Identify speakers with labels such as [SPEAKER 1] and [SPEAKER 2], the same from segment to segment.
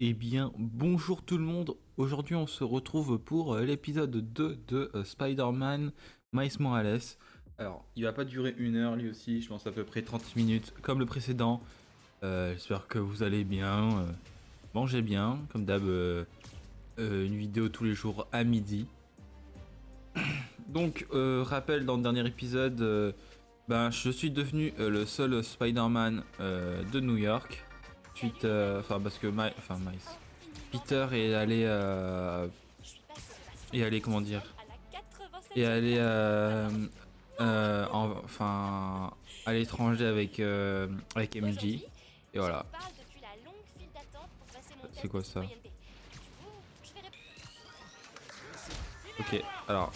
[SPEAKER 1] Eh bien, bonjour tout le monde. Aujourd'hui, on se retrouve pour l'épisode 2 de Spider-Man Miles Morales. Alors, il va pas durer une heure lui aussi, je pense à peu près 30 minutes comme le précédent. J'espère que vous allez bien. Mangez bien, comme d'hab, une vidéo tous les jours à midi. Donc, rappel dans le dernier épisode, je suis devenu le seul Spider-Man de New York. Suite, parce que Miles. Peter est allé comment dire est allé à l'étranger avec MJ et voilà. C'est quoi ça? Ok, alors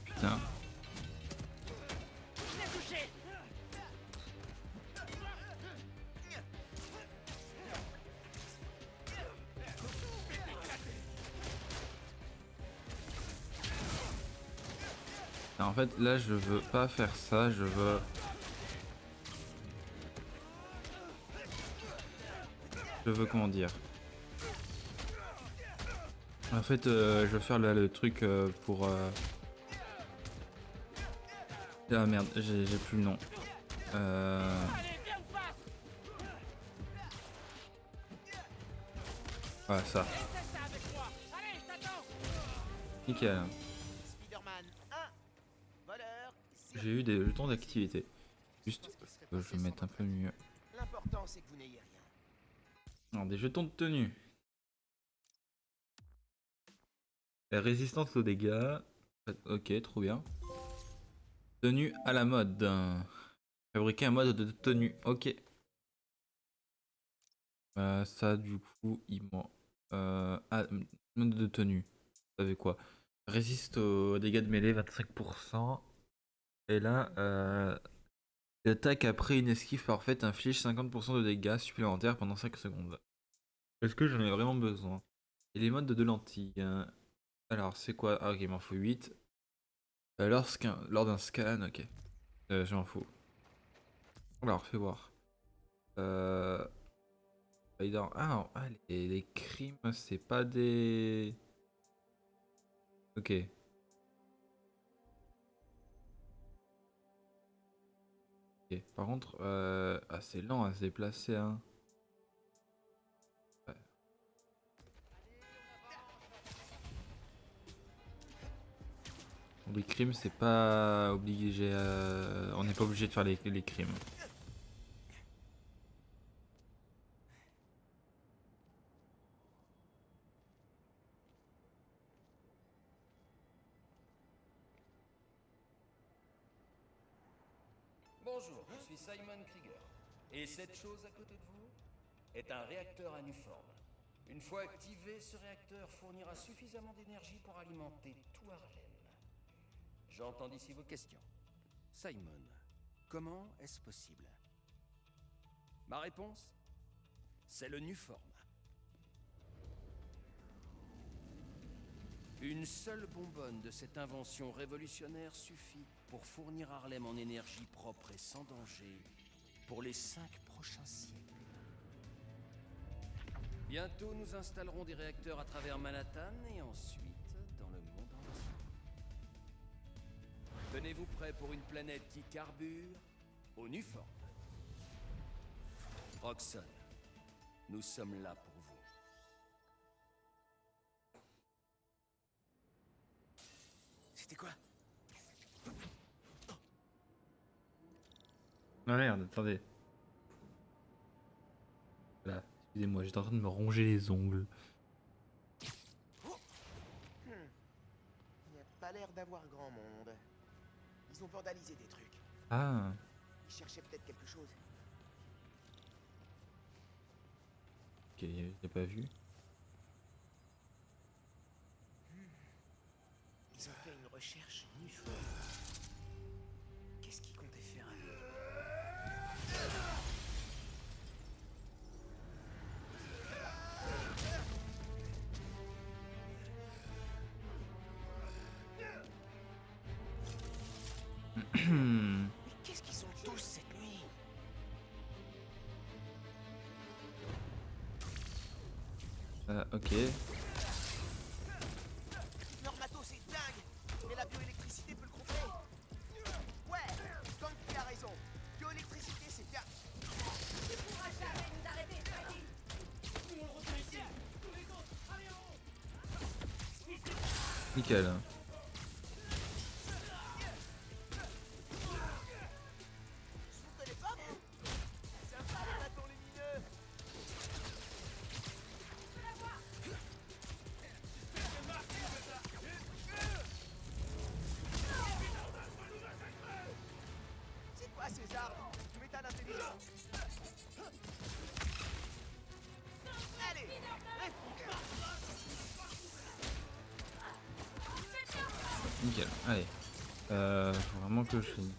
[SPEAKER 1] putain. En fait là je veux pas faire ça, je veux comment dire. En fait je veux faire là, le truc pour ah merde, j'ai plus le nom. Voilà ça. Nickel. J'ai eu des jetons d'activité. Juste, je vais mettre un peu mieux.
[SPEAKER 2] L'important c'est que vous n'ayez rien.
[SPEAKER 1] Alors, des jetons de tenue. La résistance aux dégâts. Ok, trop bien. Tenue à la mode. Fabriquer un mode de tenue. Ok. Ça, du coup, mode de tenue. Vous savez quoi? Résiste aux dégâts de mêlée 25%. Et là, l'attaque après une esquive parfaite inflige 50% de dégâts supplémentaires pendant 5 secondes. Est-ce que j'en ai vraiment besoin? Et les modes de lentilles. Alors, c'est quoi? Ah, ok, il m'en faut 8. Lors d'un scan, ok. Je m'en fous. Alors, fais voir. Euh, ah, non, les crimes, c'est pas des. Ok. Ok. Par contre, c'est lent à se déplacer, hein. Ouais. Bon, les crimes, c'est pas obligé. On n'est pas obligé de faire les crimes.
[SPEAKER 3] Bonjour, je suis Simon Krieger. Et cette chose à côté de vous est un réacteur à Nuform. Une fois activé, ce réacteur fournira suffisamment d'énergie pour alimenter tout Harlem. J'entends d'ici vos questions. Simon, comment est-ce possible? Ma réponse? C'est le Nuform. Une seule bonbonne de cette invention révolutionnaire suffit pour fournir Harlem en énergie propre et sans danger pour les 5 prochains siècles. Bientôt, nous installerons des réacteurs à travers Manhattan et ensuite dans le monde entier. Tenez-vous prêts pour une planète qui carbure au Nuform. Roxxon, nous sommes là pour vous.
[SPEAKER 2] C'était quoi?
[SPEAKER 1] Ah merde, attendez. Là, excusez-moi, j'étais en train de me ronger les ongles.
[SPEAKER 2] Il n'y a pas l'air d'avoir grand monde. Ils ont vandalisé des trucs.
[SPEAKER 1] Ah,
[SPEAKER 2] Ils cherchaient peut-être quelque chose.
[SPEAKER 1] ok, j'ai pas vu.
[SPEAKER 2] Ils ont fait une recherche uniforme. Mais qu'est-ce qu'ils sont tous cette nuit?
[SPEAKER 1] Ok.
[SPEAKER 2] Normato, c'est dingue! Mais la bioélectricité peut le contrer! Ouais! Gang qui a raison! Bioélectricité, c'est bien!
[SPEAKER 4] Tu pourras jamais nous arrêter, Spidey.
[SPEAKER 1] Nickel.
[SPEAKER 2] Je vous connais pas, vous? Sympa les bâtons lumineux! C'est quoi ces armes? Du métal intelligent? Allez!
[SPEAKER 1] Nickel. Allez. Faut vraiment que je finisse.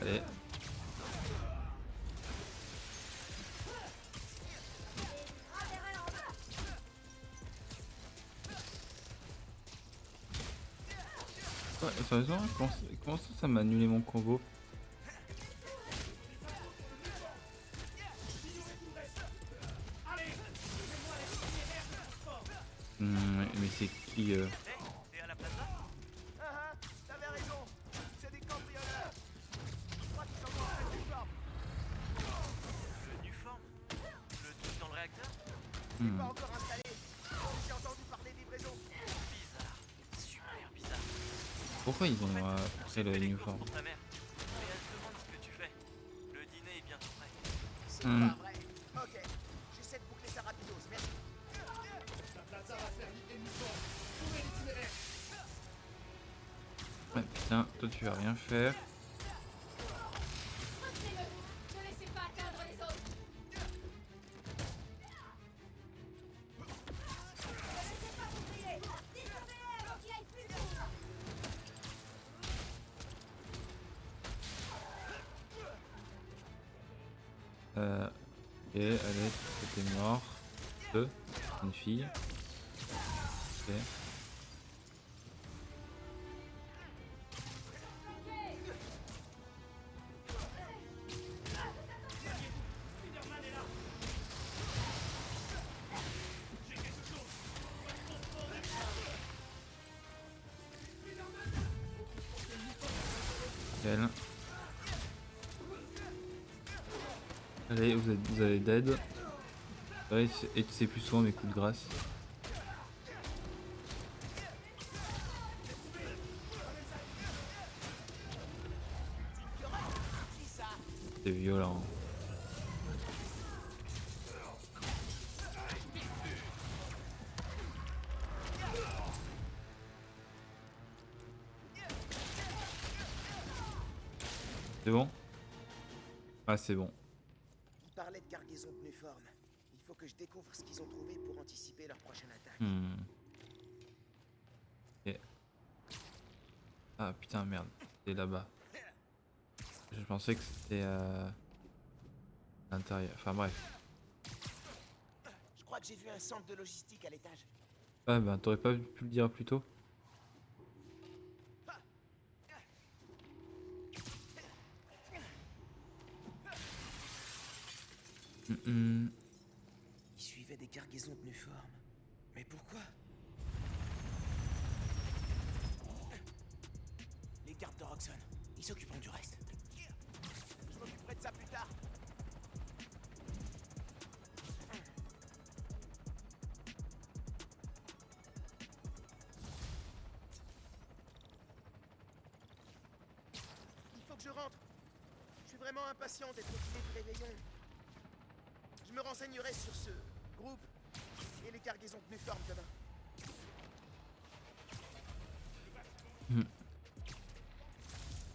[SPEAKER 1] Allez. Ouais, sérieusement, comment ça m'a annulé mon combo? Mais c'est qui
[SPEAKER 2] T'es à la plaza? Ah ah, t'avais raison! C'est des cambrioleurs! Je crois qu'ils sont en train de forme!
[SPEAKER 5] Le Nuform? Le truc dans le réacteur?
[SPEAKER 2] Pas encore installé! J'ai entendu parler de livraison!
[SPEAKER 5] Bizarre. Super bizarre.
[SPEAKER 1] Pourquoi ils ont fait le
[SPEAKER 5] Fais les
[SPEAKER 1] uniforme?
[SPEAKER 5] courses pour ta mère. Et elle se demande ce que tu fais. Le dîner est bientôt prêt.
[SPEAKER 2] C'est pas vrai! Ok, j'essaie de boucler ça rapidos, merci!
[SPEAKER 1] Ouais, putain, toi tu vas rien faire.
[SPEAKER 4] Retenez-le. Ne laissez pas atteindre les autres. Ne laissez pas s'ouvrier. Désolé avant qu'il aille plus vite.
[SPEAKER 1] Ok, allez, c'était mort. Deux, une fille. Ok. Nickel. Allez, vous avez dead. Ouais, et tu sais plus souvent mes coups de grâce. C'est violent. C'est bon? Ah, c'est bon.
[SPEAKER 2] Ils parlaient de cargaison de Nuform. Il faut que je découvre ce qu'ils ont trouvé pour anticiper leur prochaine attaque.
[SPEAKER 1] Ok. Ah putain, merde. C'est là-bas. Je pensais que c'était à l'intérieur. Enfin bref.
[SPEAKER 2] Je crois que j'ai vu un centre de logistique à l'étage.
[SPEAKER 1] Ah ben, t'aurais pas pu le dire plus tôt?
[SPEAKER 2] Ils suivaient des cargaisons de Nuform. Mais pourquoi? Les gardes de Roxxon, ils s'occuperont du reste. Je m'occuperai de ça plus tard. Il faut que je rentre. Je suis vraiment impatient d'être au dîner du réveillon. Je me renseignerai sur ce groupe et les cargaisons de Nuform demain.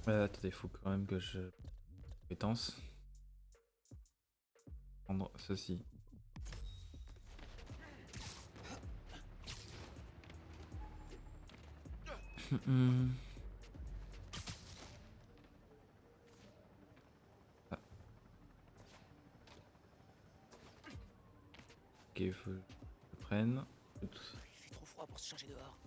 [SPEAKER 1] Attendez, faut quand même que je... Compétence. Prendre ceci. hum. Ah. Ok, il faut que je prenne.
[SPEAKER 2] Il fait trop froid pour se changer dehors.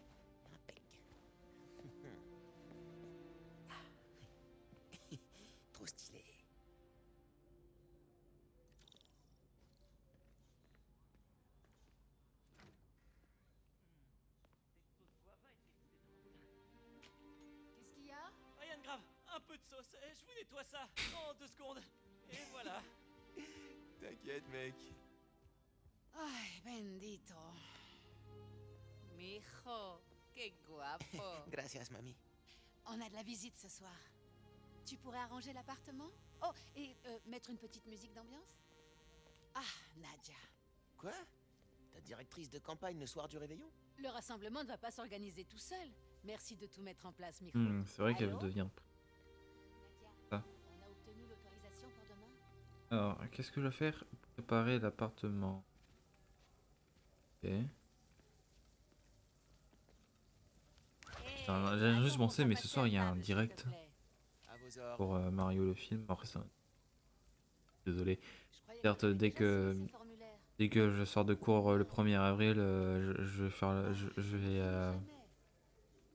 [SPEAKER 2] Ouais, impec. Trop stylé.
[SPEAKER 4] Qu'est-ce qu'il y a?
[SPEAKER 5] Rien de grave, un peu de sauce. Je vous nettoie ça en 2 secondes. Et voilà.
[SPEAKER 2] T'inquiète, mec.
[SPEAKER 6] Ay, bendito. Mijo, qué guapo.
[SPEAKER 2] Gracias, mami.
[SPEAKER 6] On a de la visite ce soir. Tu pourrais arranger l'appartement? Oh, et mettre une petite musique d'ambiance? Ah, Nadia.
[SPEAKER 2] Quoi? Ta directrice de campagne le soir du réveillon?
[SPEAKER 6] Le rassemblement ne va pas s'organiser tout seul. Merci de tout mettre en place, Mijo.
[SPEAKER 1] C'est vrai qu'elle
[SPEAKER 6] Allô?
[SPEAKER 1] devient.
[SPEAKER 6] Nadia,
[SPEAKER 1] Ah.
[SPEAKER 6] on a obtenu l'autorisation pour demain?
[SPEAKER 1] Alors, qu'est-ce que je vais faire? Préparer l'appartement. Ok. Putain, j'ai juste pensé, mais ce soir il y a un direct
[SPEAKER 2] À vos ordres.
[SPEAKER 1] pour Mario le film. Après ça. Désolé. Certes, dès que je sors de cours le 1er avril, je vais faire. Je vais.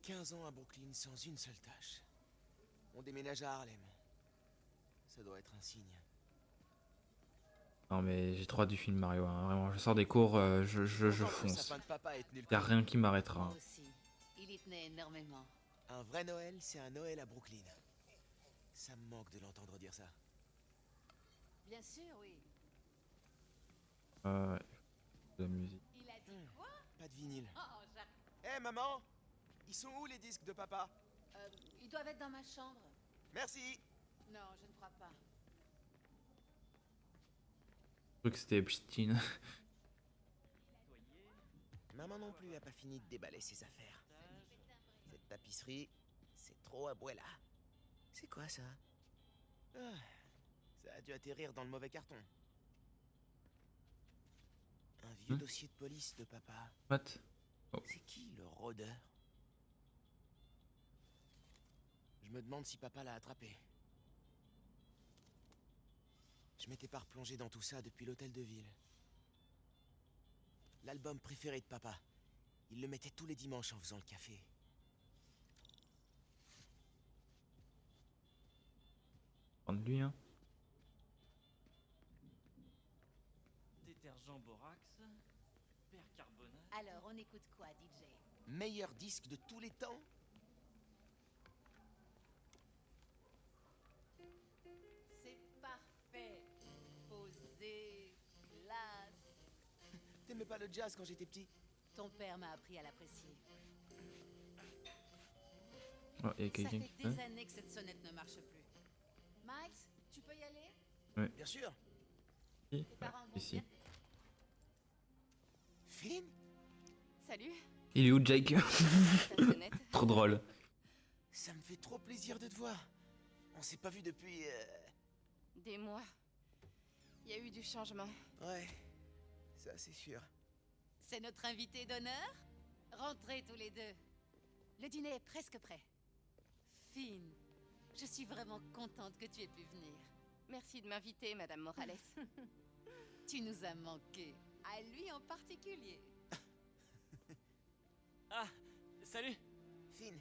[SPEAKER 2] 15 ans à Brooklyn sans une seule tâche. On déménage à Harlem. Ça doit être un signe.
[SPEAKER 1] Non, mais j'ai trop hâte du film Mario. Hein. Vraiment, je sors des cours, je
[SPEAKER 2] Encore que le
[SPEAKER 1] fonce.
[SPEAKER 2] sapin de papa est tenu le
[SPEAKER 1] Y a
[SPEAKER 2] coup.
[SPEAKER 1] rien qui m'arrêtera.
[SPEAKER 6] Moi
[SPEAKER 1] Hein.
[SPEAKER 6] aussi. Il y tenait énormément.
[SPEAKER 2] Un vrai Noël, c'est un Noël à Brooklyn. Ça me manque de l'entendre dire ça.
[SPEAKER 6] Bien sûr, oui.
[SPEAKER 1] Ouais. De la musique.
[SPEAKER 6] Il a dit quoi?
[SPEAKER 2] Pas de vinyle.
[SPEAKER 6] Oh, j'arrive.
[SPEAKER 2] Hé, maman! Ils sont où les disques de papa?
[SPEAKER 6] Ils doivent être dans ma chambre.
[SPEAKER 2] Merci!
[SPEAKER 6] Non, je ne crois pas.
[SPEAKER 1] Je crois que c'était Epstein.
[SPEAKER 2] Maman non plus a pas fini de déballer ses affaires. Cette tapisserie, c'est trop abuela. C'est quoi ça? Ah, ça a dû atterrir dans le mauvais carton. Un vieux dossier de police de papa.
[SPEAKER 1] What?
[SPEAKER 2] C'est qui le rôdeur? Je me demande si papa l'a attrapé. Je m'étais pas replongé dans tout ça depuis l'hôtel de ville. L'album préféré de papa. Il le mettait tous les dimanches en faisant le café.
[SPEAKER 1] Prendre lui, hein.
[SPEAKER 5] Détergent borax, percarbonate.
[SPEAKER 6] Alors, on écoute quoi, DJ?
[SPEAKER 2] Meilleur disque de tous les temps?
[SPEAKER 6] C'est parfait. Posé, classe.
[SPEAKER 2] T'aimais pas le jazz quand j'étais petit?
[SPEAKER 6] Ton père m'a appris à l'apprécier.
[SPEAKER 1] Oh, y a
[SPEAKER 6] Ça
[SPEAKER 1] quelqu'un
[SPEAKER 6] fait
[SPEAKER 1] qui
[SPEAKER 6] des
[SPEAKER 1] fait.
[SPEAKER 6] années que cette sonnette ne marche plus. Miles, tu peux y aller?
[SPEAKER 2] Bien sûr.
[SPEAKER 1] Qui?
[SPEAKER 6] Tes parents vont
[SPEAKER 1] Ici.
[SPEAKER 6] bien?
[SPEAKER 2] Finn?
[SPEAKER 6] Salut,
[SPEAKER 1] Il est où, Jake?
[SPEAKER 6] ta sonnette.
[SPEAKER 1] Trop drôle.
[SPEAKER 2] Ça me fait trop plaisir de te voir. On s'est pas vu depuis...
[SPEAKER 7] Des mois. Il y a eu du changement.
[SPEAKER 2] Ouais, ça c'est sûr.
[SPEAKER 6] C'est notre invité d'honneur? Rentrez tous les deux. Le dîner est presque prêt. Finn, je suis vraiment contente que tu aies pu venir.
[SPEAKER 7] Merci de m'inviter, Madame Morales.
[SPEAKER 6] Tu nous as manqué. À lui en particulier.
[SPEAKER 5] Ah, salut.
[SPEAKER 2] Finn,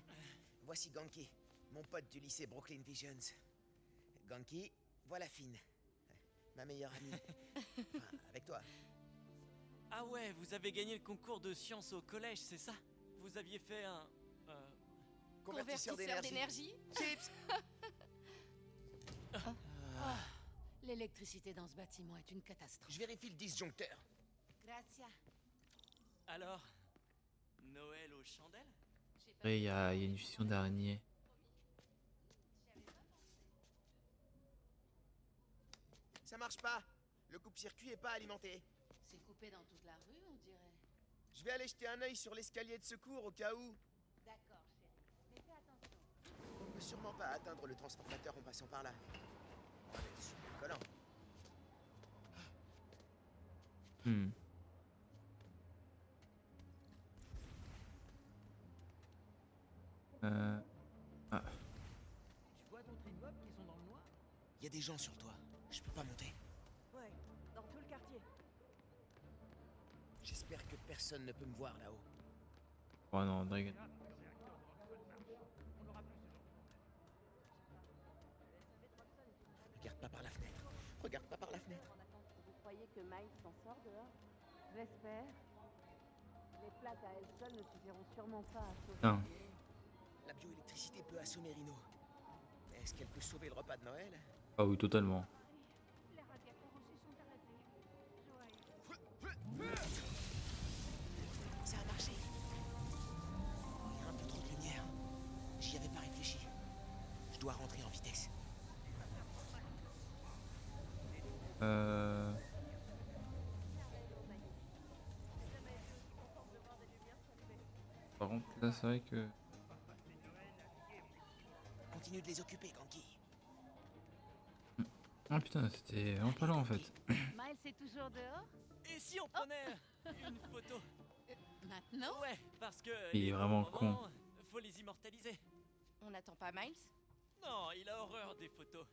[SPEAKER 2] voici Ganki, mon pote du lycée Brooklyn Visions. Ganki, voilà Finn, ma meilleure amie. Enfin, avec toi.
[SPEAKER 5] Ah ouais, vous avez gagné le concours de sciences au collège, c'est ça? Vous aviez fait un...
[SPEAKER 2] Convertisseur d'énergie. Chips.
[SPEAKER 6] L'électricité dans ce bâtiment est une catastrophe.
[SPEAKER 2] Je vérifie le disjoncteur.
[SPEAKER 6] Gracias.
[SPEAKER 5] Alors, Noël aux chandelles?
[SPEAKER 6] J'ai pas
[SPEAKER 1] Après, il y a une fusion d'araignées.
[SPEAKER 2] marche pas. Le coupe-circuit est pas alimenté.
[SPEAKER 6] C'est coupé dans toute la rue, on dirait.
[SPEAKER 2] Je vais aller jeter un œil sur l'escalier de secours au cas où.
[SPEAKER 6] D'accord, chérie. Mais fais attention.
[SPEAKER 2] On peut sûrement pas atteindre le transformateur en passant par là. Ça va être super collant.
[SPEAKER 1] Hmm. Ah.
[SPEAKER 8] Tu vois d'autres immeubles qui sont dans le noir?
[SPEAKER 2] Y a des gens sur le toit. Je peux pas monter.
[SPEAKER 8] Ouais, dans tout le quartier.
[SPEAKER 2] J'espère que personne ne peut me voir là-haut.
[SPEAKER 1] Oh non, Dragon.
[SPEAKER 2] Regarde pas par la fenêtre. Regarde pas par la fenêtre.
[SPEAKER 7] Vous croyez que Miles s'en sort dehors? J'espère. Les plaques à elles seules ne suffiront sûrement pas à sauver.
[SPEAKER 1] Non.
[SPEAKER 2] La bioélectricité peut assommer Rino. Est-ce qu'elle peut sauver le repas de Noël?
[SPEAKER 1] Ah oui, totalement.
[SPEAKER 7] Les radiateurs aussi sont arrêtés. Joël.
[SPEAKER 2] Ça a marché. Il y a un peu trop de lumière. J'y avais pas réfléchi. Je dois rentrer en vitesse.
[SPEAKER 1] Par contre, là, c'est vrai que...
[SPEAKER 2] Continue de les occuper, Ganki.
[SPEAKER 1] Ah putain, c'était vraiment pas loin en fait.
[SPEAKER 7] Miles est toujours dehors?
[SPEAKER 5] Et si on prenait une photo?
[SPEAKER 6] Maintenant?
[SPEAKER 5] Ouais, parce que...
[SPEAKER 1] Il est
[SPEAKER 5] les
[SPEAKER 1] vraiment
[SPEAKER 5] bons
[SPEAKER 1] con.
[SPEAKER 5] moments, faut les immortaliser.
[SPEAKER 7] On n'attend pas Miles?
[SPEAKER 5] Non, il a horreur des photos.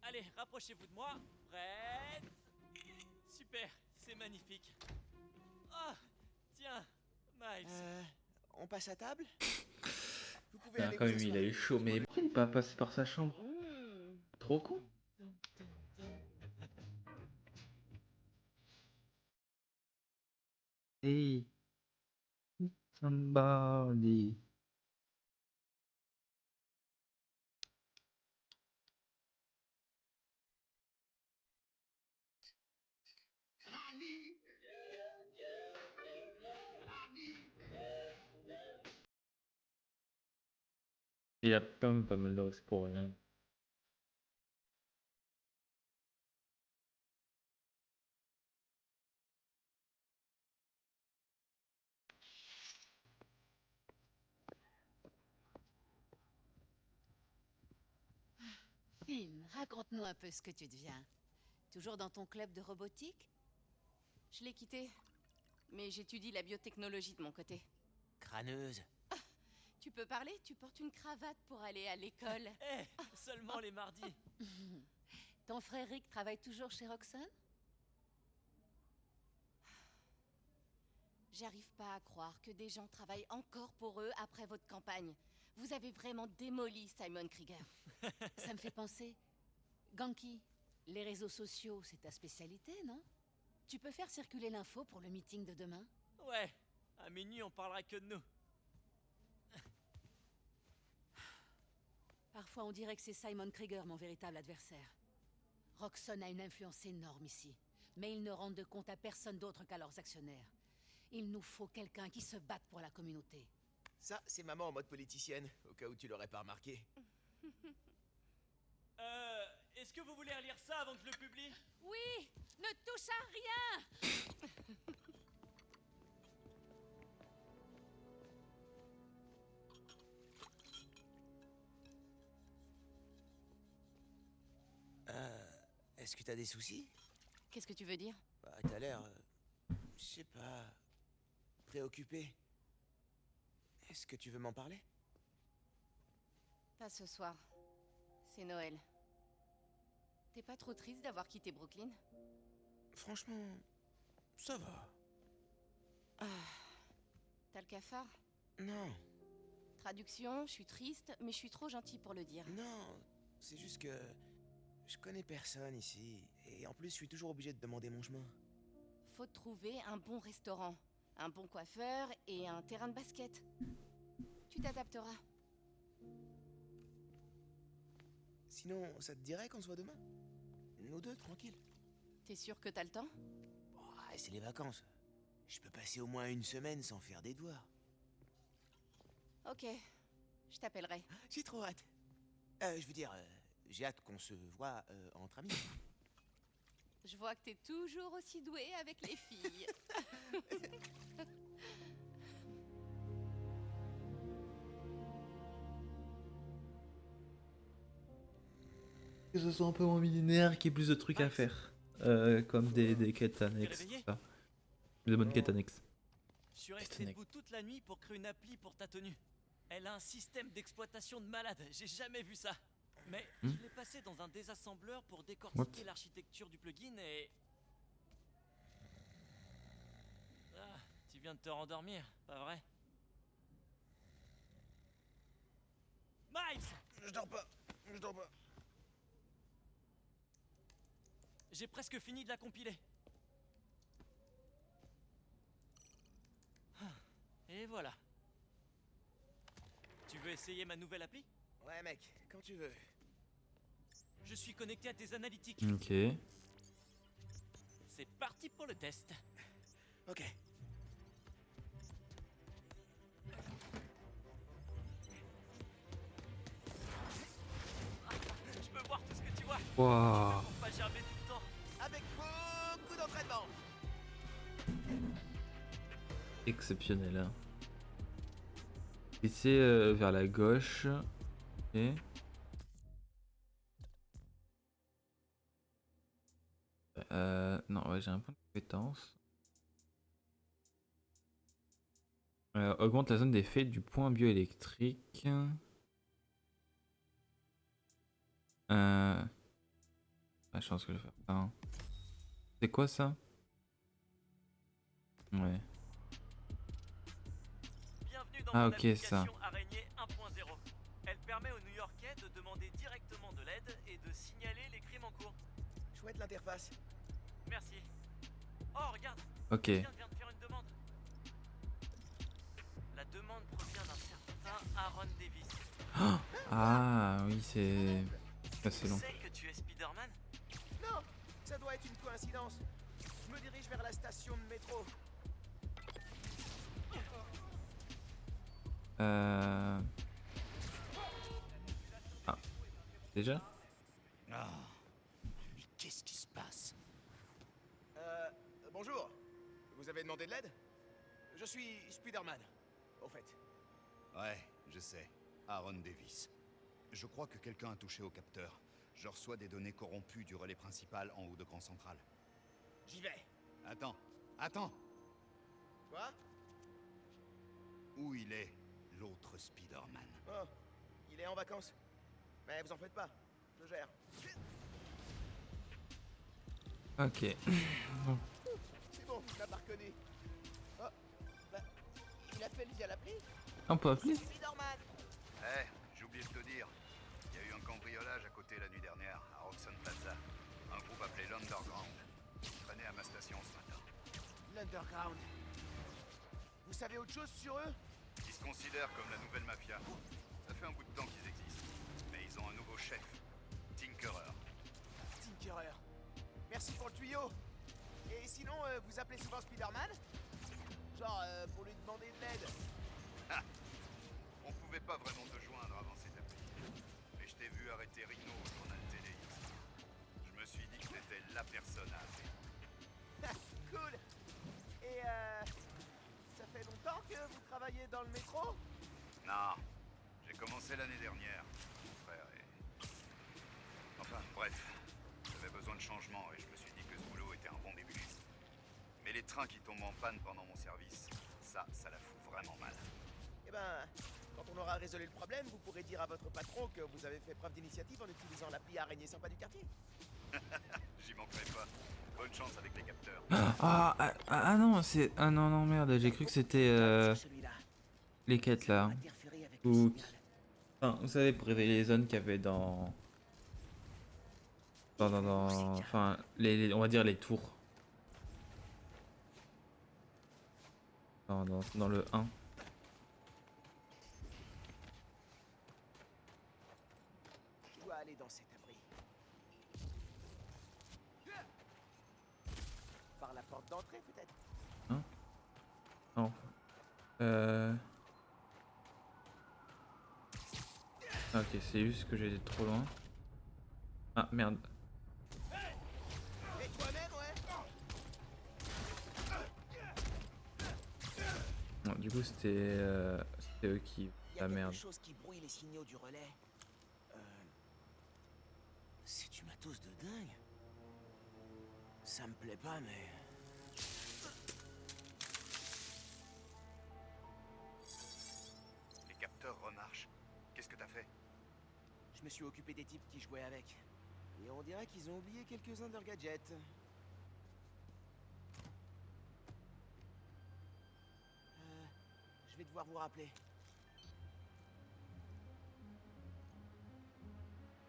[SPEAKER 5] Allez, rapprochez-vous de moi. Prête? Super, c'est magnifique. Ah, tiens, Miles.
[SPEAKER 2] On passe à table? Vous pouvez
[SPEAKER 1] Ah,
[SPEAKER 2] aller
[SPEAKER 1] quand
[SPEAKER 2] vous
[SPEAKER 1] même, il
[SPEAKER 2] asseoir.
[SPEAKER 1] a eu chaud, mais pourquoi il est pas passé par sa chambre? Trop con. Hey, somebody. Il a quand même pas mal de risques pour rien.
[SPEAKER 6] Finn, raconte-nous un peu ce que tu deviens. Toujours dans ton club de robotique?
[SPEAKER 7] Je l'ai quitté. Mais j'étudie la biotechnologie de mon côté.
[SPEAKER 2] Crâneuse.
[SPEAKER 7] Tu peux parler? Tu portes une cravate pour aller à l'école.
[SPEAKER 5] Eh, seulement les mardis.
[SPEAKER 6] Ton frère Rick travaille toujours chez Roxxon?
[SPEAKER 7] J'arrive pas à croire que des gens travaillent encore pour eux après votre campagne. Vous avez vraiment démoli Simon Krieger.
[SPEAKER 6] Ça me fait penser. Ganki, les réseaux sociaux, c'est ta spécialité, non? Tu peux faire circuler l'info pour le meeting de demain?
[SPEAKER 5] Ouais, à minuit on parlera que de nous.
[SPEAKER 6] Parfois, on dirait que c'est Simon Krieger, mon véritable adversaire. Roxxon a une influence énorme ici, mais ils ne rendent de compte à personne d'autre qu'à leurs actionnaires. Il nous faut quelqu'un qui se batte pour la communauté.
[SPEAKER 2] Ça, c'est maman en mode politicienne, au cas où tu l'aurais pas remarqué.
[SPEAKER 5] Est-ce que vous voulez relire ça avant que je le publie?
[SPEAKER 6] Oui! Ne touche à rien!
[SPEAKER 2] Est-ce que t'as des soucis?
[SPEAKER 7] Qu'est-ce que tu veux dire?
[SPEAKER 2] Bah, t'as l'air... je sais pas... préoccupé. Est-ce que tu veux m'en parler?
[SPEAKER 7] Pas ce soir. C'est Noël. T'es pas trop triste d'avoir quitté Brooklyn?
[SPEAKER 2] Franchement... ça va.
[SPEAKER 7] T'as le cafard?
[SPEAKER 2] Non,
[SPEAKER 7] Traduction, je suis triste, mais je suis trop gentil pour le dire.
[SPEAKER 2] non, c'est juste que... je connais personne ici, et en plus je suis toujours obligé de demander mon chemin.
[SPEAKER 7] Faut trouver un bon restaurant, un bon coiffeur et un terrain de basket. Tu t'adapteras.
[SPEAKER 2] Sinon, ça te dirait qu'on se voit demain? Nous deux, tranquille.
[SPEAKER 7] T'es sûr que t'as le temps?
[SPEAKER 2] Bon, c'est les vacances. Je peux passer au moins une semaine sans faire des devoirs.
[SPEAKER 7] Ok, je t'appellerai.
[SPEAKER 2] J'ai trop hâte. Je veux dire, j'ai hâte qu'on se voit entre amis.
[SPEAKER 7] Je vois que t'es toujours aussi doué avec les filles.
[SPEAKER 1] Que ce soit un peu moins millénaire, qu'il y ait plus de trucs à faire. Comme des quêtes annexes, tout
[SPEAKER 5] réveillé
[SPEAKER 1] ça. De bonnes quêtes annexes.
[SPEAKER 5] Je suis resté debout toute la nuit pour créer une appli pour ta tenue. Elle a un système d'exploitation de malade, j'ai jamais vu ça. Mais je l'ai passé dans un désassembleur pour décortiquer l'architecture du plugin et... Ah, tu viens de te rendormir, pas vrai? Miles!
[SPEAKER 2] Je dors pas. Je dors pas.
[SPEAKER 5] J'ai presque fini de la compiler. Ah, et voilà. Tu veux essayer ma nouvelle appli?
[SPEAKER 2] Ouais, mec, quand tu veux.
[SPEAKER 5] Je suis connecté à tes analytiques.
[SPEAKER 1] Ok.
[SPEAKER 5] C'est parti pour le test.
[SPEAKER 2] Ok.
[SPEAKER 5] Je peux voir tout ce que tu vois.
[SPEAKER 1] Waouh.
[SPEAKER 5] Pour pas gerber tout le temps.
[SPEAKER 2] Avec beaucoup d'entraînement.
[SPEAKER 1] Exceptionnel. Hein. Et c'est vers la gauche. Ok. Non, ouais, j'ai un point de compétence. Augmente la zone d'effet du point bioélectrique. Ah, je pense que je vais faire ça. Hein. C'est quoi ça? Ouais.
[SPEAKER 5] Bienvenue dans
[SPEAKER 1] Ah,
[SPEAKER 5] mon
[SPEAKER 1] ok,
[SPEAKER 5] application
[SPEAKER 1] ça.
[SPEAKER 5] Araignée 1.0. Elle permet aux New-Yorkais de demander directement de l'aide et de signaler les crimes en cours.
[SPEAKER 2] Chouette l'interface.
[SPEAKER 5] Merci. Oh, regarde.
[SPEAKER 1] Ok.
[SPEAKER 5] Quelqu'un vient de faire une demande. La demande provient d'un certain Aaron Davis.
[SPEAKER 1] Ah, oui, c'est assez
[SPEAKER 5] Tu
[SPEAKER 1] long.
[SPEAKER 5] sais que tu es Spider-Man?
[SPEAKER 2] Non, ça doit être une coïncidence. Je me dirige vers la station de métro.
[SPEAKER 1] Ah, déjà?
[SPEAKER 3] Ah. Mais qu'est-ce qui se passe?
[SPEAKER 2] Bonjour. Vous avez demandé de l'aide? Je suis Spider-Man, au fait.
[SPEAKER 3] Ouais, je sais. Aaron Davis. Je crois que quelqu'un a touché au capteur. Je reçois des données corrompues du relais principal en haut de Grand Central.
[SPEAKER 2] J'y vais.
[SPEAKER 3] Attends.
[SPEAKER 2] Quoi?
[SPEAKER 3] Où il est, l'autre Spider-Man?
[SPEAKER 2] Oh, il est en vacances. Mais vous en faites pas, je le gère.
[SPEAKER 1] Ok.
[SPEAKER 2] C'est bon, il m'a pas reconnu. Oh, bah, il appelle via l'appli?
[SPEAKER 1] On peut appeler?
[SPEAKER 2] Spider-Man.
[SPEAKER 3] Eh, j'ai oublié de te dire. Il y a eu un cambriolage à côté la nuit dernière, à Roxxon Plaza. Un groupe appelé l'Underground. Ils traînaient à ma station ce matin.
[SPEAKER 2] L'Underground. Vous savez autre chose sur eux?
[SPEAKER 3] Ils se considèrent comme la nouvelle mafia. Ça fait un bout de temps qu'ils existent. Mais ils ont un nouveau chef, Tinkerer.
[SPEAKER 2] Tinkerer. Merci pour le tuyau. Et sinon, vous appelez souvent Spider-Man? Genre, pour lui demander de l'aide.
[SPEAKER 3] Ha! On pouvait pas vraiment te joindre avant cette appli. Mais je t'ai vu arrêter Rhino au journal télé ici. Je me suis dit que t'étais la personne à appeler.
[SPEAKER 2] Cool. Et ça fait longtemps que vous travaillez dans le métro?
[SPEAKER 3] Non, j'ai commencé l'année dernière, mon frère, et... Enfin, bref, j'avais besoin de changement et je me suis dit que ce boulot était un bon début. Mais les trains qui tombent en panne pendant mon service, ça la fout vraiment mal.
[SPEAKER 2] Eh ben, quand on aura résolu le problème, vous pourrez dire à votre patron que vous avez fait preuve d'initiative en utilisant l'appli Araignée Sympa du quartier.
[SPEAKER 3] J'y manquerai pas. Bonne chance avec les capteurs.
[SPEAKER 1] Non, c'est... Ah non, merde, j'ai cru que c'était
[SPEAKER 2] Celui-là.
[SPEAKER 1] les quêtes là.
[SPEAKER 2] Interférer avec le
[SPEAKER 1] Ou...
[SPEAKER 2] signal.
[SPEAKER 1] Enfin, vous savez, pour révéler les zones qu'il y avait dans... Enfin, on va dire les tours. Dans le 1.
[SPEAKER 2] Je dois aller dans cet abri. Par la porte d'entrée, peut-être?
[SPEAKER 1] Non. Ok, c'est juste que j'ai été trop loin. Ah, merde.
[SPEAKER 2] Et toi-même?
[SPEAKER 1] coup c'était eux qui...
[SPEAKER 2] Il y a
[SPEAKER 1] La
[SPEAKER 2] quelque
[SPEAKER 1] merde.
[SPEAKER 2] chose qui brouille les signaux du relais. C'est du matos de dingue. Ça me plaît pas, mais...
[SPEAKER 9] Les capteurs remarchent. Qu'est-ce que t'as fait?
[SPEAKER 2] Je me suis occupé des types qui jouaient avec. Et on dirait qu'ils ont oublié quelques-uns de leurs gadgets. Je vais devoir vous rappeler.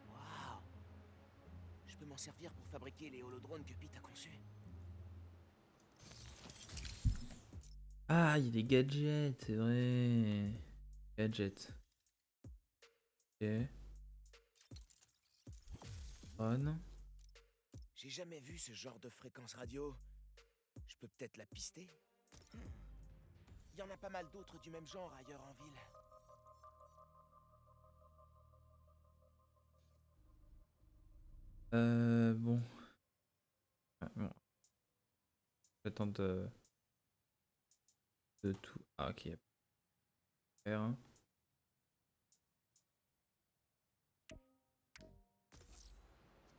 [SPEAKER 2] Waouh! Je peux m'en servir pour fabriquer les holodrones que Pete a conçus.
[SPEAKER 1] Ah, il y a des gadgets, c'est vrai. Gadgets. Ok. On.
[SPEAKER 2] J'ai jamais vu ce genre de fréquence radio. Je peux peut-être la pister? Il y en a pas mal d'autres du même genre ailleurs en ville.
[SPEAKER 1] Bon. Ah, bon. J'attends de tout. Ah, ok. Faire, hein.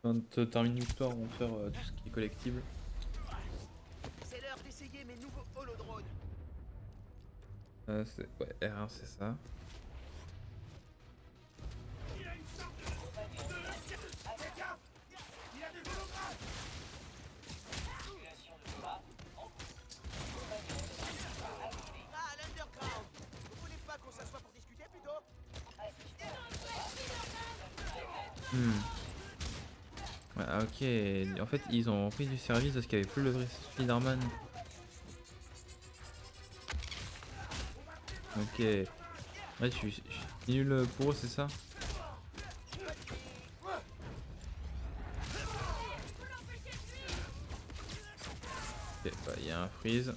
[SPEAKER 1] Quand on termine l'histoire, on va faire tout ce qui est collectible.
[SPEAKER 2] C'est l'heure d'essayer mes nouveaux holodrones.
[SPEAKER 1] Ouais, R1, c'est ça.
[SPEAKER 2] Ah, l'Underground! Vous voulez pas qu'on s'assoie pour discuter plutôt?
[SPEAKER 1] Ouais, ah, ok. En fait, ils ont pris du service parce qu'il n'y avait plus le vrai Spider-Man. Ok. Ouais, je suis nul pour eux, c'est ça? Ok, bah, il y a un freeze.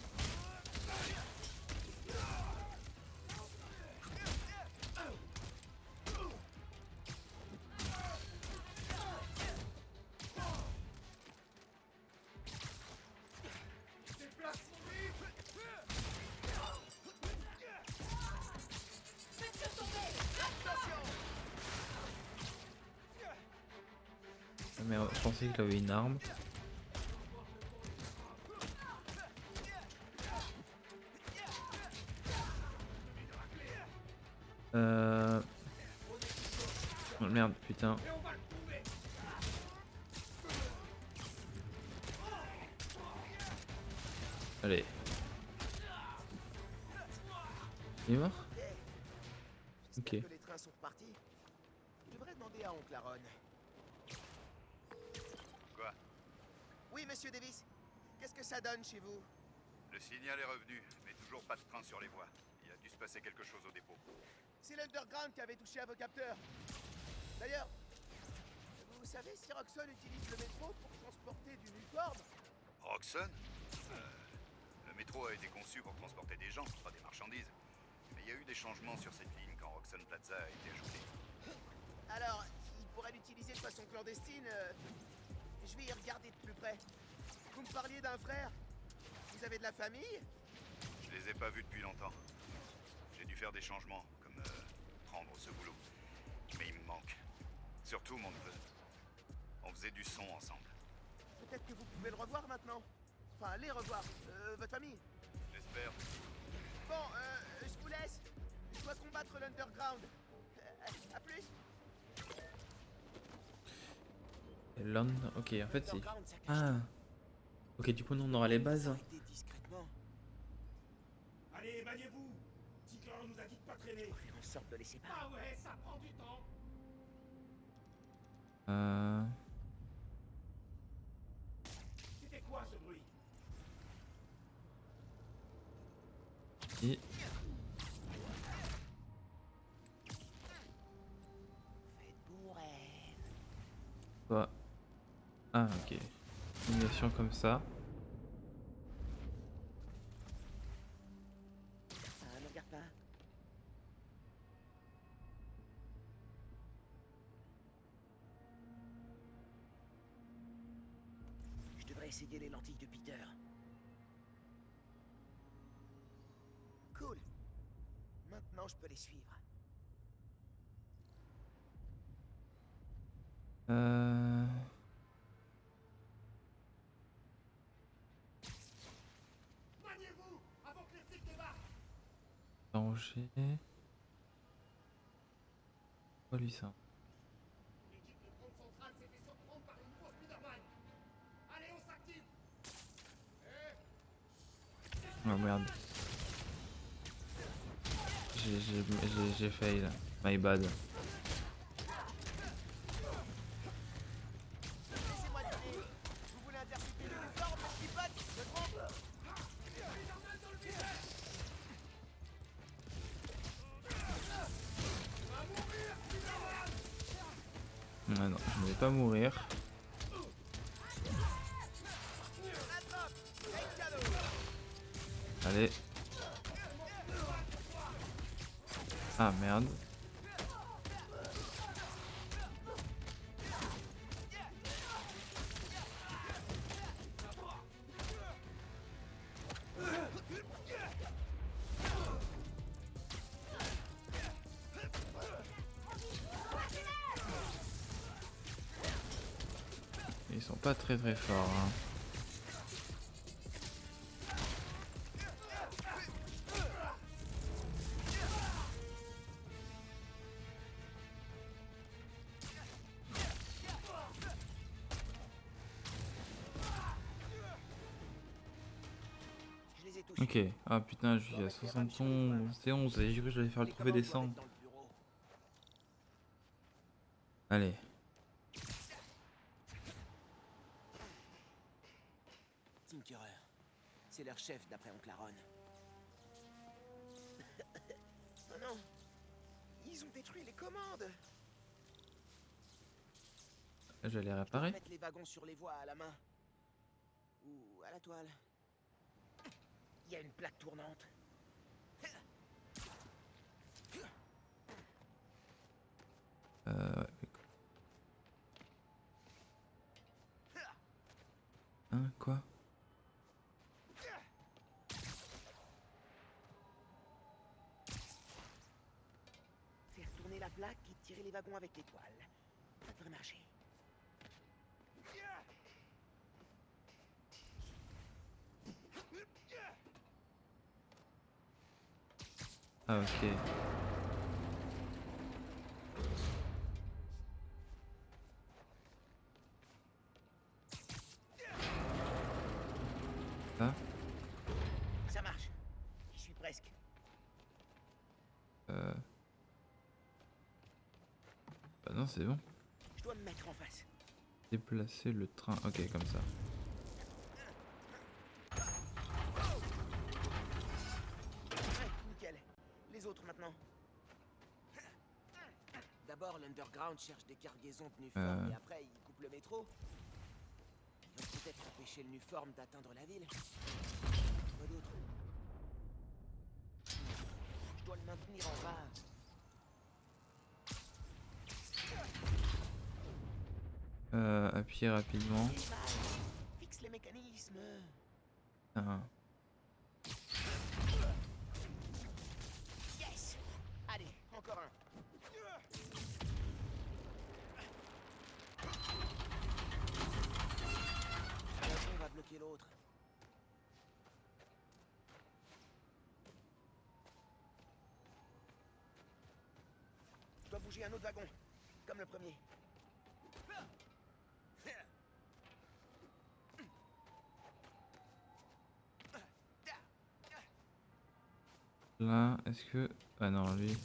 [SPEAKER 1] Ah, merde, je pensais qu'il avait une arme. Oh, merde, putain. Allez. Il est mort?
[SPEAKER 2] J'espère
[SPEAKER 1] Ok.
[SPEAKER 2] que les trains sont repartis. Je devrais demander à Oncle Aaron.
[SPEAKER 9] Quoi?
[SPEAKER 2] Oui, monsieur Davis. Qu'est-ce que ça donne chez vous?
[SPEAKER 9] Le signal est revenu, mais toujours pas de train sur les voies. Il a dû se passer quelque chose au dépôt.
[SPEAKER 2] C'est l'Underground qui avait touché à vos capteurs. D'ailleurs, vous savez si Roxxon utilise le métro pour transporter du Nuform?
[SPEAKER 9] Roxxon? Le métro a été conçu pour transporter des gens, pas des marchandises. Mais il y a eu des changements sur cette ligne quand Roxxon Plaza a été ajouté.
[SPEAKER 2] Alors, il pourrait l'utiliser de façon clandestine. Je vais y regarder de plus près. Vous me parliez d'un frère? Vous avez de la famille?
[SPEAKER 9] Je les ai pas vus depuis longtemps. J'ai dû faire des changements, comme prendre ce boulot. Mais il me manque. Surtout mon neveu. On faisait du son ensemble.
[SPEAKER 2] Peut-être que vous pouvez le revoir maintenant. Enfin, les revoir. Votre famille.
[SPEAKER 9] J'espère.
[SPEAKER 2] Bon, je vous laisse. Je dois combattre l'Underground. À plus.
[SPEAKER 1] Londres. Ok, en fait, c'est.
[SPEAKER 2] L'Underground, ça cache
[SPEAKER 1] Ah. Ok, du coup, nous, on aura les
[SPEAKER 2] tout.
[SPEAKER 1] bases.
[SPEAKER 2] Arrêtez discrètement.
[SPEAKER 10] Allez, maniez-vous! Tigran nous a dit de pas traîner!
[SPEAKER 2] Faut faire en sorte de les séparer.
[SPEAKER 10] Ah ouais, ça prend du temps! C'était quoi ce bruit?
[SPEAKER 1] Et...
[SPEAKER 2] Faites beau rêve.
[SPEAKER 1] Quoi? Ah, ok. Animation comme ça.
[SPEAKER 2] Ah, ne regarde pas. Je devrais essayer les lentilles de Peter. Cool. peut les suivre.
[SPEAKER 10] Maniez-vous avant que les flics débarquent.
[SPEAKER 1] Danger. Quoi lui ça?
[SPEAKER 10] L'équipe de front centrale s'est fait surprendre par le nouveau Spider-Man. Allez, on s'active.
[SPEAKER 1] Oh merde. J'ai fail. My bad.
[SPEAKER 2] Laissez-moi deviner. Vous voulez intercepter l'uniforme, le petit pote? Je trompe?
[SPEAKER 1] Ah non, je ne vais pas mourir. Allez. Ah merde. Ils sont pas très forts. Hein.
[SPEAKER 2] Je les ai tous.
[SPEAKER 1] Ok. Ah putain, je suis à 71. C'est 11. J'ai cru que j'allais faire le trophée des 100. Allez.
[SPEAKER 2] Tinkerer. C'est leur chef d'après Oncle Aaron. Oh non. Ils ont détruit les commandes.
[SPEAKER 1] Je vais les
[SPEAKER 2] Je dois
[SPEAKER 1] réparer.
[SPEAKER 2] mettre les wagons sur les voies à la main. Ou à la toile. Il y a une plaque tournante.
[SPEAKER 1] Ouais. Hein, quoi?
[SPEAKER 2] Faire tourner la plaque et tirer les wagons avec l'étoile. Ça devrait marcher.
[SPEAKER 1] Ah ok. Ça?
[SPEAKER 2] Ça marche. J'y suis presque.
[SPEAKER 1] Bah non, c'est bon.
[SPEAKER 2] Je dois me mettre en face.
[SPEAKER 1] Déplacer le train. Ok, comme ça.
[SPEAKER 2] Ouais, nickel. Les autres maintenant. D'abord, l'Underground cherche des cargaisons de Nuform et après, il coupe le métro. Ils vont peut-être empêcher le Nuform d'atteindre la ville. Quoi d'autre? Je dois le maintenir en base.
[SPEAKER 1] Appuyer rapidement.
[SPEAKER 2] Fixe les mécanismes.
[SPEAKER 1] Ah.
[SPEAKER 2] Yes. Allez, encore un. On va bloquer l'autre. Je dois bouger un autre wagon, comme le premier.
[SPEAKER 1] Là, est-ce que... Ah non, lui...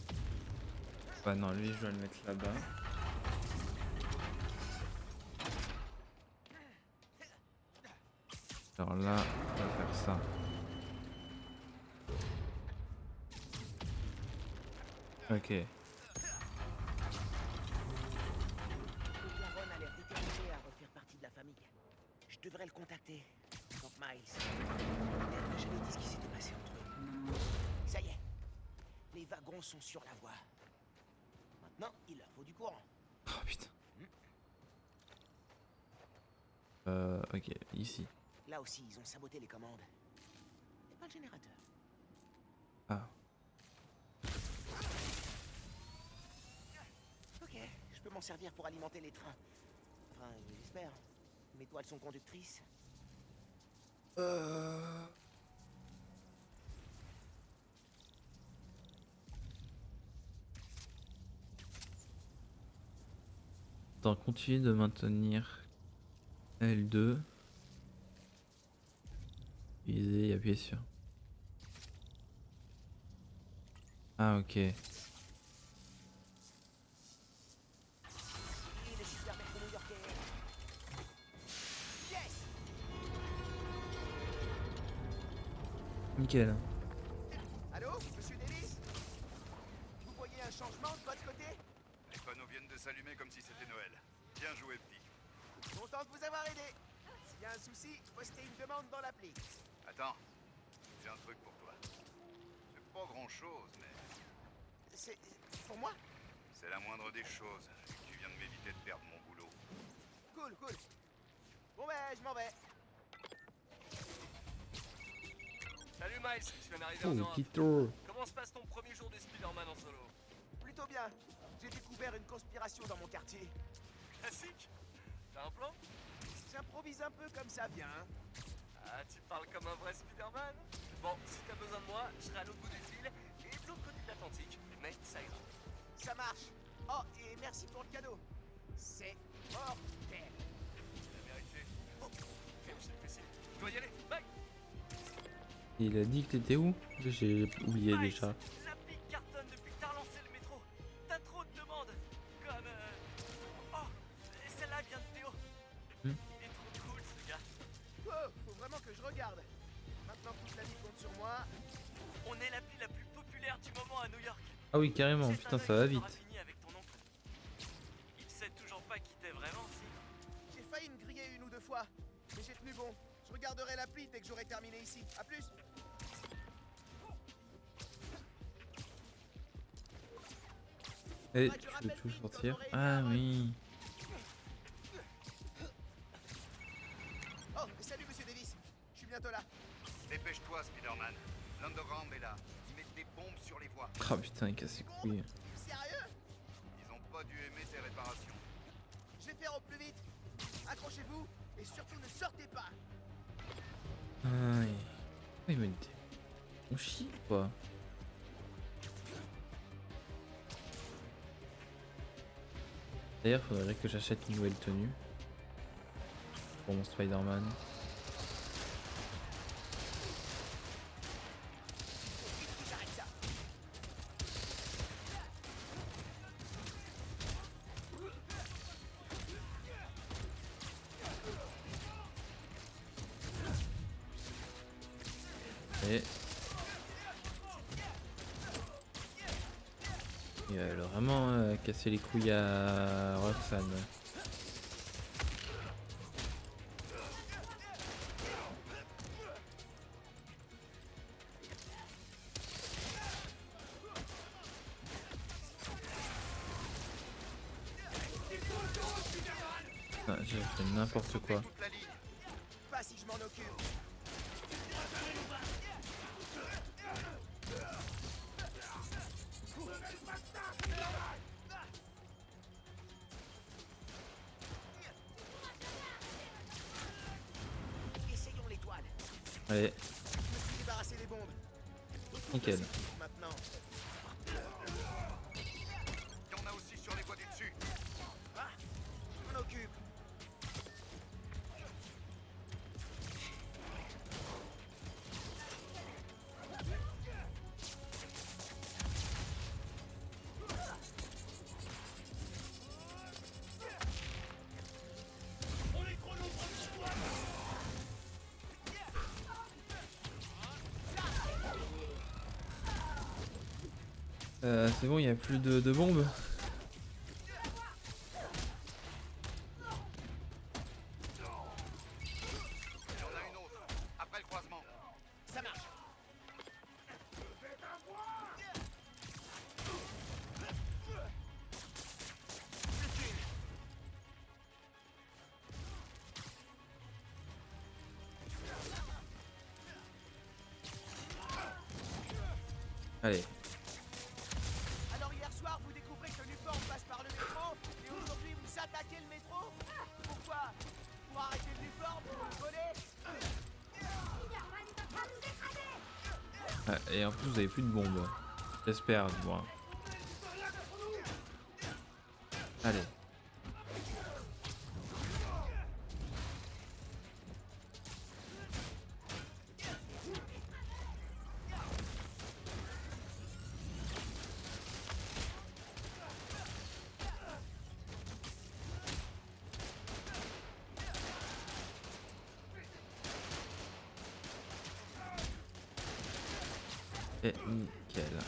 [SPEAKER 1] Ah non, lui, je dois le mettre là-bas. Alors là, on va faire ça. Ok.
[SPEAKER 2] Aaron a l'air déterminé à refaire partie de la famille. Je devrais le contacter. Donc Miles. Je lui dis ce qui s'était passé entre eux. Ça y est. Les wagons sont sur la voie. Maintenant, il leur faut du courant.
[SPEAKER 1] Oh putain. Ok, ici.
[SPEAKER 2] Là aussi, ils ont saboté les commandes. Et pas le générateur.
[SPEAKER 1] Ah.
[SPEAKER 2] servir pour alimenter les trains. Enfin, j'espère. Mes toiles sont conductrices.
[SPEAKER 1] Attends, continue de maintenir L2. Utiliser et appuyer sur. Ah ok.
[SPEAKER 2] Il est super métro new-yorkais. Yes!
[SPEAKER 1] Nickel.
[SPEAKER 2] Allô, monsieur Davis? Vous voyez un changement de votre côté?
[SPEAKER 9] Les panneaux viennent de s'allumer comme si c'était Noël. Bien joué, petit.
[SPEAKER 2] Content de vous avoir aidé. S'il y a un souci, postez une demande dans l'appli.
[SPEAKER 9] Attends, j'ai un truc pour toi. C'est pas grand-chose, mais
[SPEAKER 2] C'est pour moi?
[SPEAKER 9] c'est la moindre des choses. Tu viens de m'éviter de perdre mon boulot.
[SPEAKER 2] Cool, cool. Bon ben, je m'en vais.
[SPEAKER 3] Salut Miles, je viens d'arriver
[SPEAKER 1] Oh,
[SPEAKER 3] en Europe.
[SPEAKER 1] Peter.
[SPEAKER 3] Comment se passe ton premier jour de Spider-Man en solo?
[SPEAKER 2] Plutôt bien. J'ai découvert une conspiration dans mon quartier.
[SPEAKER 3] Classique. T'as un plan?
[SPEAKER 2] J'improvise un peu comme ça vient. Hein.
[SPEAKER 3] Ah, tu parles comme un vrai Spider-Man. Bon, si t'as besoin de moi, je serai à l'autre bout du fil et de l'autre côté de l'Atlantique. Mais ça ira.
[SPEAKER 2] Ça marche. Oh, et merci pour le cadeau. C'est mortel.
[SPEAKER 3] C'est la vérité. Oh, je le fais signe. Je dois y aller. Bye.
[SPEAKER 1] Il a dit que t'étais où? J'ai oublié
[SPEAKER 5] Miles,
[SPEAKER 1] déjà.
[SPEAKER 5] l'appli cartonne depuis que t'as relancé le métro. T'as trop de demandes. Comme Oh, et celle-là vient de Théo. Il est trop cool ce gars.
[SPEAKER 2] Oh, faut vraiment que je regarde. Maintenant que toute la vie compte sur moi.
[SPEAKER 5] On est l'appli la plus populaire du moment à New York.
[SPEAKER 1] Ah oui, carrément,
[SPEAKER 5] C'est
[SPEAKER 1] putain,
[SPEAKER 5] un
[SPEAKER 1] ça
[SPEAKER 5] œil
[SPEAKER 1] va
[SPEAKER 5] qui
[SPEAKER 1] vite.
[SPEAKER 5] t'aura fini avec ton oncle. Il sait toujours pas qui t'es vraiment, si.
[SPEAKER 2] J'ai failli me griller une ou deux fois. Mais j'ai tenu bon. Je regarderai l'appli dès que j'aurai terminé ici. A plus.
[SPEAKER 1] Et tu peux tout sortir. Ah oui.
[SPEAKER 2] Oh, salut monsieur Davis. Je suis bientôt là.
[SPEAKER 9] Dépêche-toi, Spider-Man. L'Underground est là. Ils mettent des bombes sur les voies.
[SPEAKER 1] Ah putain, il casse les couilles.
[SPEAKER 2] Sérieux?
[SPEAKER 9] Ils ont pas dû aimer tes réparations.
[SPEAKER 2] Je vais faire au plus vite. Accrochez-vous et surtout ne sortez pas.
[SPEAKER 1] Aïe. Il me dit. On chie quoi. D'ailleurs, faudrait que j'achète une nouvelle tenue pour mon Spider-Man.
[SPEAKER 2] J'arrête ça.
[SPEAKER 1] Et il va vraiment casser les couilles à Roxane. Ah, j'ai fait n'importe quoi.
[SPEAKER 9] Toute la ligne.
[SPEAKER 2] Pas si je m'en occupe. Essayons l'étoile.
[SPEAKER 1] Allez,
[SPEAKER 2] Je me suis débarrassé des bombes.
[SPEAKER 1] nickel.
[SPEAKER 2] Maintenant.
[SPEAKER 9] Il y en a aussi sur les voies du dessus.
[SPEAKER 2] Ah, je m'en occupe.
[SPEAKER 1] C'est bon, il n'y a plus de bombes.
[SPEAKER 9] Il y en a une autre. Après le croisement.
[SPEAKER 2] Ça marche. Plus qu'une.
[SPEAKER 1] Allez.
[SPEAKER 2] Alors hier soir, vous découvrez que l'uniforme passe par le métro et aujourd'hui
[SPEAKER 1] Ouais, et en plus vous avez plus de bombes. J'espère du moins. Allez. Et nickel.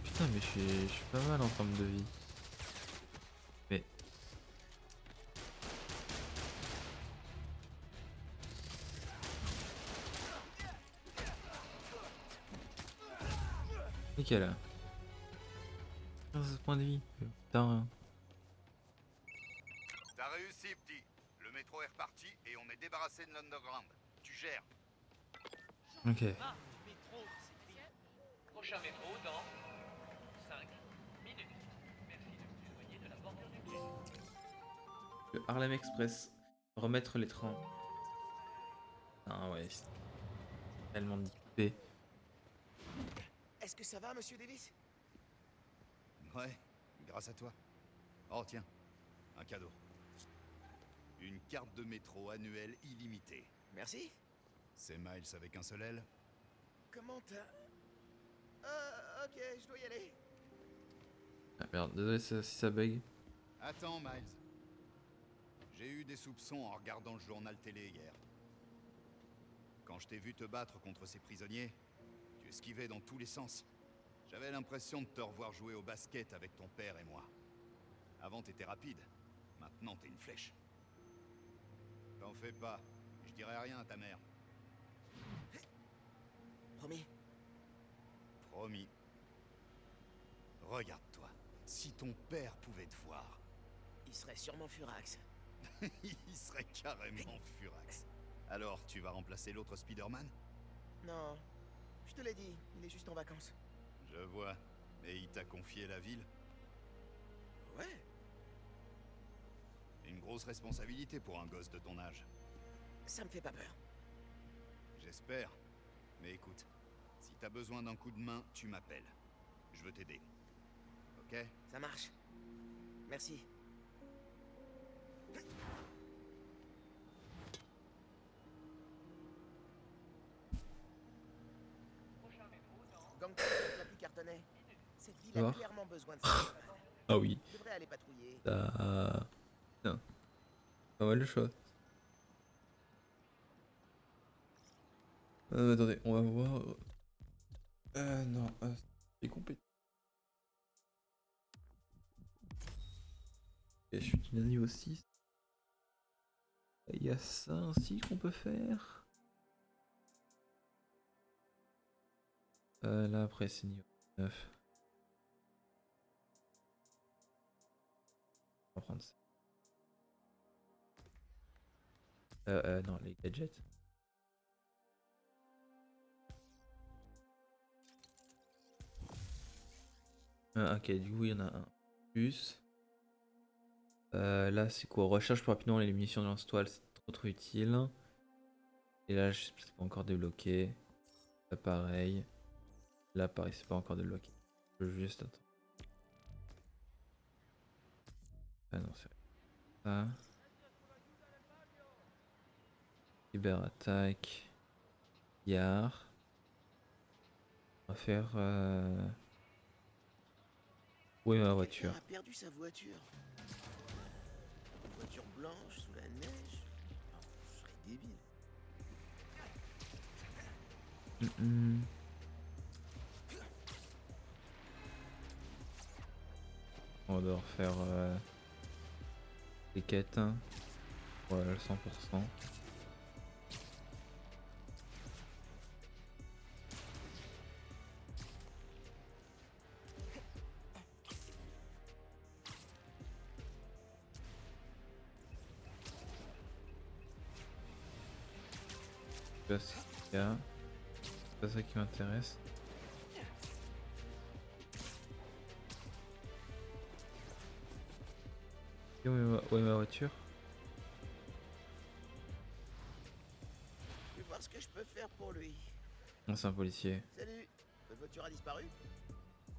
[SPEAKER 1] Putain mais je suis pas mal en termes de vie. Mais... Nickel. 15 points de vie. Putain.
[SPEAKER 9] T'as réussi, petit. Le métro est reparti et on est débarrassé de l'underground. Tu gères.
[SPEAKER 1] Ok.
[SPEAKER 5] Prochain métro dans 5 minutes. Merci de vous éloigner de la bordure du quai.
[SPEAKER 1] Le Harlem Express. Remettre les trains. Ah ouais, c'est tellement dicté.
[SPEAKER 2] Est-ce que ça va, monsieur Davis?
[SPEAKER 9] Ouais, grâce à toi. Oh tiens, un cadeau. Une carte de métro annuelle illimitée.
[SPEAKER 2] Merci.
[SPEAKER 9] C'est Miles avec un seul L.
[SPEAKER 2] Comment t'as... ok, je dois y aller.
[SPEAKER 1] Ah merde, désolé si ça bug.
[SPEAKER 9] Attends, Miles. J'ai eu des soupçons en regardant le journal télé hier. Quand je t'ai vu te battre contre ces prisonniers, tu esquivais dans tous les sens. J'avais l'impression de te revoir jouer au basket avec ton père et moi. Avant t'étais rapide, maintenant t'es une flèche. T'en fais pas, je dirai rien à ta mère.
[SPEAKER 2] Promis.
[SPEAKER 9] Promis. Regarde-toi, si ton père pouvait te voir...
[SPEAKER 2] Il serait sûrement furax.
[SPEAKER 9] Il serait carrément furax. Alors, tu vas remplacer l'autre Spider-Man?
[SPEAKER 2] Non, je te l'ai dit, il est juste en vacances.
[SPEAKER 9] Je vois. Et il t'a confié la ville?
[SPEAKER 2] Ouais.
[SPEAKER 9] Une grosse responsabilité pour un gosse de ton âge.
[SPEAKER 2] Ça me fait pas peur.
[SPEAKER 9] J'espère. Mais écoute, si t'as besoin d'un coup de main, tu m'appelles. Je veux t'aider. Ok?
[SPEAKER 2] Ça marche. Merci. Gangplank avec l'appli cartonnet. Cette ville a
[SPEAKER 1] Alors
[SPEAKER 2] clairement besoin de ça.
[SPEAKER 1] Ah oui.
[SPEAKER 2] Je devrais aller patrouiller.
[SPEAKER 1] Ça... Putain. Pas mal de choses. Attendez, on va voir... non, c'est compétent. Ok, je suis à niveau 6. Il y a ça ainsi qu'on peut faire. Là après c'est niveau 9. On va prendre ça. Non, les gadgets. Ok, du coup il y en a un plus. Là c'est quoi? Recherche plus rapidement les munitions de lance-toile, c'est trop utile. Et là je sais pas encore débloqué. Là pareil. Là pareil, c'est pas encore débloqué. Je veux juste attendre. Ah non, c'est ça. Cyberattaque. Yard. On va faire... Où est ma voiture?
[SPEAKER 2] Quelqu'un a perdu sa voiture. Une voiture blanche sous la neige. Oh, je serais débile.
[SPEAKER 1] On va devoir faire les quêtes. Ouais, le 100%. Là, c'est ce qu'il y a. C'est pas ça qui m'intéresse. Où est ma voiture?
[SPEAKER 2] Je vais voir ce que je peux faire pour lui.
[SPEAKER 1] Non, c'est un policier.
[SPEAKER 2] Salut. Votre voiture a disparu?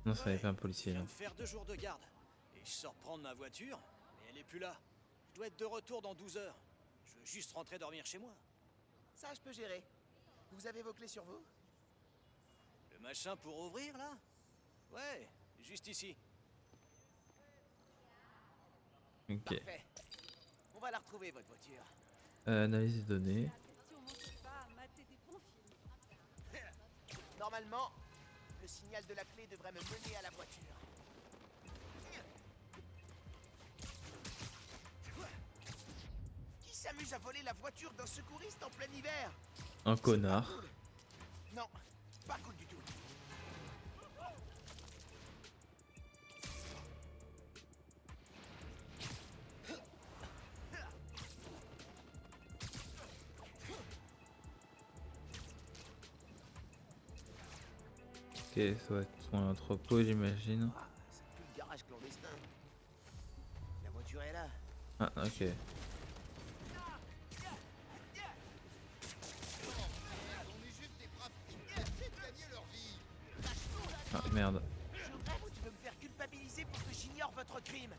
[SPEAKER 1] Non, ça n'est pas un policier,
[SPEAKER 5] Je viens
[SPEAKER 1] non.
[SPEAKER 5] de faire 2 jours de garde. Et je sors prendre ma voiture, mais elle est plus là. Je dois être de retour dans 12 heures. Je veux juste rentrer dormir chez moi.
[SPEAKER 2] Ça, je peux gérer. Vous avez vos clés sur vous?
[SPEAKER 5] Le machin pour ouvrir, là? Ouais, juste ici.
[SPEAKER 1] Ok.
[SPEAKER 2] Parfait. On va la retrouver, votre voiture.
[SPEAKER 1] Analyse des données.
[SPEAKER 7] Si on manquait pas à mater des bons films.
[SPEAKER 2] Normalement, le signal de la clé devrait me mener à la voiture. Qui s'amuse à voler la voiture d'un secouriste en plein hiver?
[SPEAKER 1] Un connard.
[SPEAKER 2] Cool. Non, pas cool du tout.
[SPEAKER 1] Ok, ça va être son entrepôt, j'imagine.
[SPEAKER 2] Ah, ça pue le garage clandestin. La voiture est là.
[SPEAKER 1] Ah, ok. Ah, merde.
[SPEAKER 2] Je rêve où tu veux me faire culpabiliser pour que j'ignore votre crime.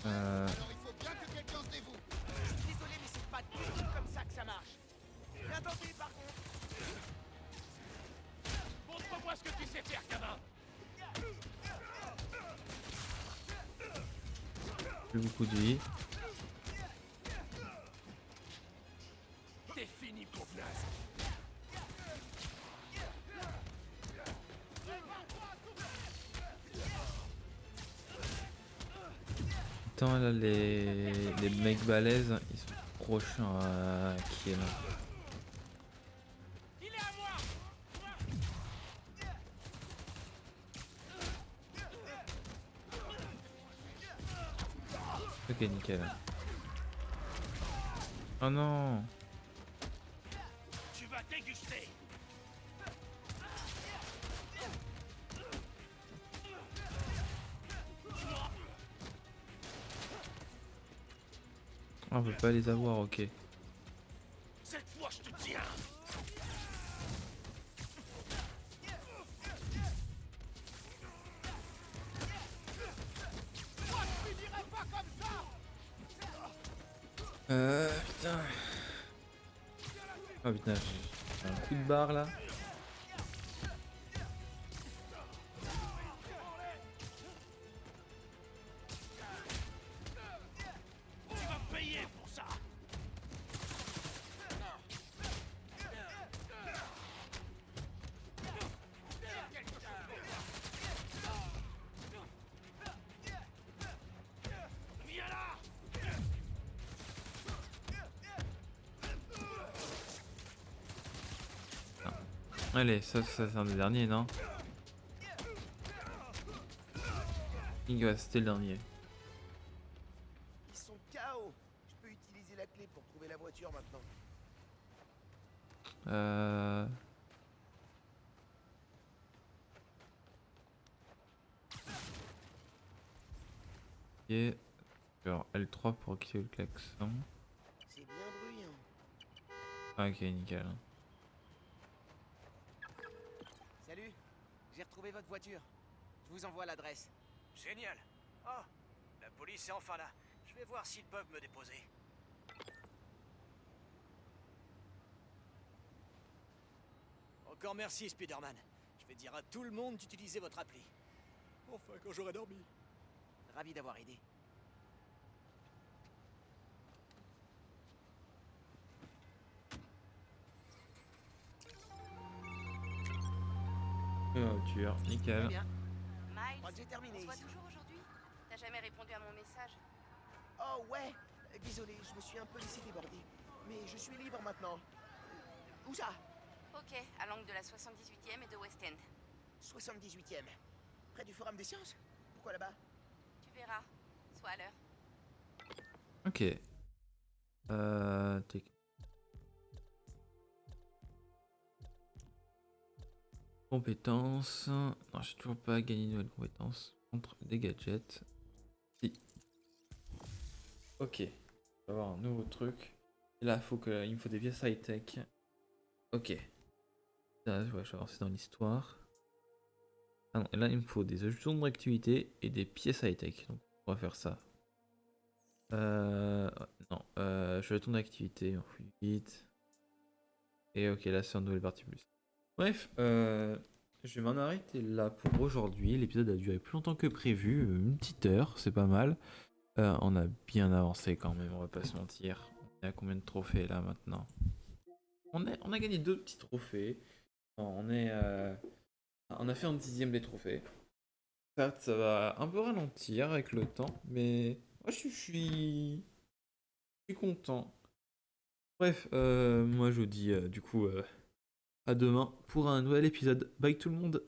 [SPEAKER 1] Euh...
[SPEAKER 2] Alors il faut bien que quelqu'un se dévoue. Je suis désolé, mais c'est pas du tout comme ça que ça marche. Mais attendez, par contre.
[SPEAKER 10] Montre-moi ce que tu sais faire, gamin.
[SPEAKER 1] Plus beaucoup de vie.
[SPEAKER 10] T'es fini, pauvre naze.
[SPEAKER 1] Putain, là, les mecs balèzes, ils sont prochains à Kiel.
[SPEAKER 10] Il est à moi.
[SPEAKER 1] Ok, nickel. Oh non!
[SPEAKER 10] Tu vas déguster.
[SPEAKER 1] Ah, on peut pas les avoir, ok.
[SPEAKER 10] Cette fois, je te tiens.
[SPEAKER 1] Putain. Oh putain, j'ai un coup de barre là.
[SPEAKER 10] Tu vas payer pour ça. Viens là.
[SPEAKER 1] Allez, ça c'est un des derniers, non? Il va, c'était le dernier.
[SPEAKER 2] Ils sont KO. Je peux utiliser la clé pour trouver la voiture maintenant.
[SPEAKER 1] Ok. Alors L3 pour activer le klaxon.
[SPEAKER 2] C'est bien bruyant.
[SPEAKER 1] Ah, ok, nickel.
[SPEAKER 2] Salut. J'ai retrouvé votre voiture. Je vous envoie l'adresse.
[SPEAKER 5] Génial. Oh, la police est enfin là. Je vais voir s'ils peuvent me déposer. Encore merci, Spider-Man. Je vais dire à tout le monde d'utiliser votre appli. Enfin, quand j'aurai dormi.
[SPEAKER 2] Ravi d'avoir aidé.
[SPEAKER 1] Voiture,
[SPEAKER 2] Très
[SPEAKER 1] nickel.
[SPEAKER 2] bien. Je
[SPEAKER 7] Miles,
[SPEAKER 2] crois que j'ai terminé
[SPEAKER 7] on se voit
[SPEAKER 2] ici.
[SPEAKER 7] toujours aujourd'hui? T'as jamais répondu à mon message?
[SPEAKER 2] Oh ouais. Désolé, je me suis un peu laissé déborder. Mais je suis libre maintenant. Où ça?
[SPEAKER 7] Ok, à l'angle de la 78e et de West End.
[SPEAKER 2] 78e. Près du Forum des Sciences? Pourquoi là-bas?
[SPEAKER 7] Tu verras. Sois à l'heure.
[SPEAKER 1] Ok. Compétences. Non, j'ai toujours pas gagné de nouvelles compétences. Contre des gadgets. Si. Ok. On va avoir un nouveau truc. Et là, il me faut des pièces high-tech. Ok. Là, ouais, je vais avancer dans l'histoire. Ah non, et là, il me faut des jetons d'activité et des pièces high-tech. Donc, on va faire ça. Non, jetons d'activité, on fouille vite. Et ok, là, c'est une nouvelle partie plus. Bref, je vais m'en arrêter là pour aujourd'hui. L'épisode a duré plus longtemps que prévu, une petite heure, c'est pas mal. On a bien avancé quand même, on va pas se mentir. On est à combien de trophées là maintenant? On a gagné 2 petits trophées. On a fait un 10e des trophées. Certes, ça va un peu ralentir avec le temps, mais moi je suis content. Bref, moi je vous dis du coup à demain pour un nouvel épisode. Bye tout le monde!